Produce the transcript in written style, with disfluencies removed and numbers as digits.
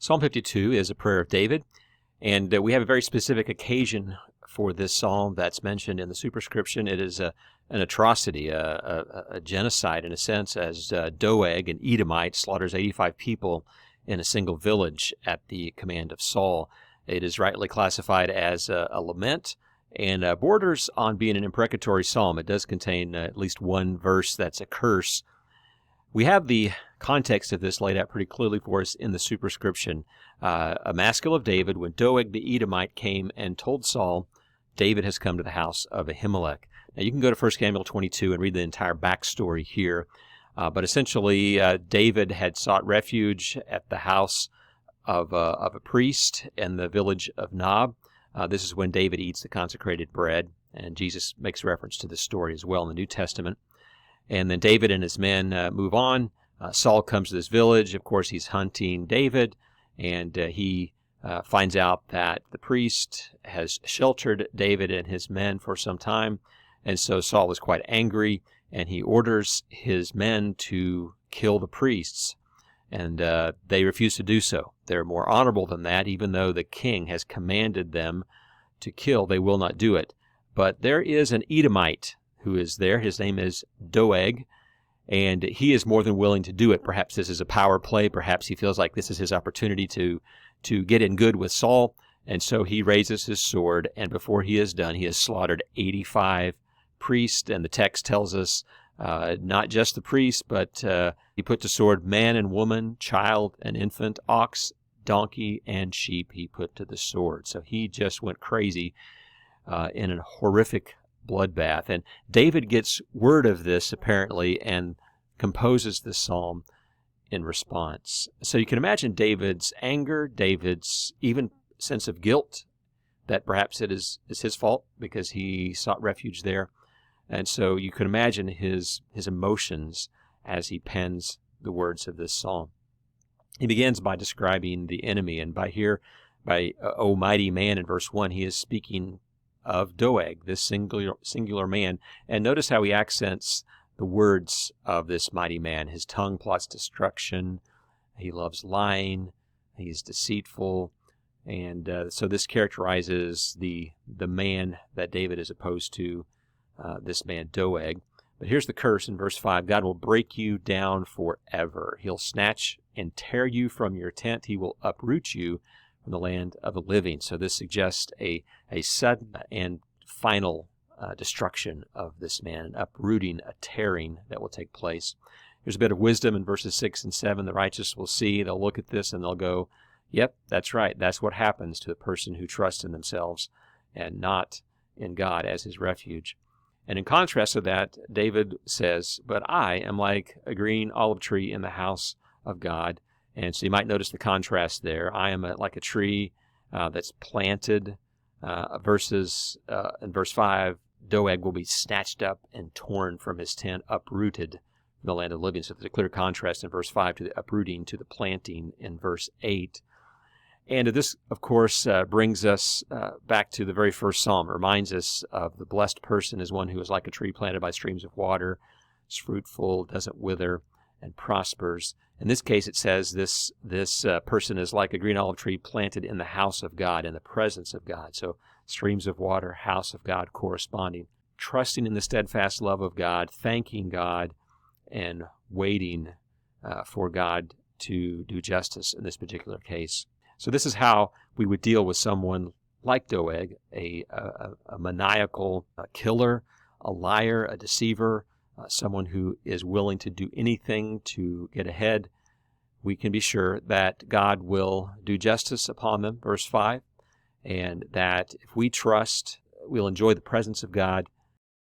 Psalm 52 is a prayer of David, and we have a very specific occasion for this psalm that's mentioned in the superscription. It is an atrocity, a genocide in a sense, as Doeg, an Edomite, slaughters 85 people in a single village at the command of Saul. It is rightly classified as a lament and borders on being an imprecatory psalm. It does contain at least one verse that's a curse. We have the context of this laid out pretty clearly for us in the superscription. A maskil of David, when Doeg the Edomite came and told Saul, David has come to the house of Ahimelech. Now you can go to 1 Samuel 22 and read the entire backstory here. But essentially, David had sought refuge at the house of a priest in the village of Nob. This is when David eats the consecrated bread, and Jesus makes reference to this story as well in the New Testament. And then David and his men move on. Saul comes to this village. Of course, he's hunting David, and he finds out that the priest has sheltered David and his men for some time. And so Saul is quite angry, and he orders his men to kill the priests. And they refuse to do so. They're more honorable than that. Even though the king has commanded them to kill, they will not do it. But there is an Edomite who is there. His name is Doeg, and he is more than willing to do it. Perhaps this is a power play. Perhaps he feels like this is his opportunity to get in good with Saul. And so he raises his sword, and before he is done, he has slaughtered 85 priests. And the text tells us not just the priests, but he put to sword man and woman, child and infant, ox, donkey, and sheep he put to the sword. So he just went crazy in a horrific bloodbath. And David gets word of this, apparently, and composes this psalm in response. So you can imagine David's anger, David's even sense of guilt that perhaps it is his fault because he sought refuge there. And so you can imagine his emotions as he pens the words of this psalm. He begins by describing the enemy, and by O mighty man in verse 1, he is speaking of Doeg, this singular man. And notice how he accents the words of this mighty man. His tongue plots destruction. He loves lying. He's deceitful. And so this characterizes the man that David is opposed to, this man Doeg. But here's the curse in verse 5. God will break you down forever. He'll snatch and tear you from your tent. He will uproot you from the land of the living. So this suggests a sudden and final destruction of this man, an uprooting, a tearing that will take place. There's a bit of wisdom in verses 6 and 7. The righteous will see, they'll look at this, and they'll go, yep, that's right. That's what happens to a person who trusts in themselves and not in God as his refuge. And in contrast to that, David says, but I am like a green olive tree in the house of God. And so you might notice the contrast there. I am like a tree that's planted. In verse 5, Doeg will be snatched up and torn from his tent, uprooted from the land of the living. So there's a clear contrast in verse 5 to the uprooting, to the planting in verse 8. And this, of course, brings us back to the very first psalm. It reminds us of the blessed person is one who is like a tree planted by streams of water, is fruitful, doesn't wither, and prospers. In this case, it says this person is like a green olive tree planted in the house of God, in the presence of God. So streams of water, house of God corresponding. Trusting in the steadfast love of God, thanking God, and waiting for God to do justice in this particular case. So this is how we would deal with someone like Doeg, a maniacal killer, a liar, a deceiver, someone who is willing to do anything to get ahead. We can be sure that God will do justice upon them, verse 5, and that if we trust, we'll enjoy the presence of God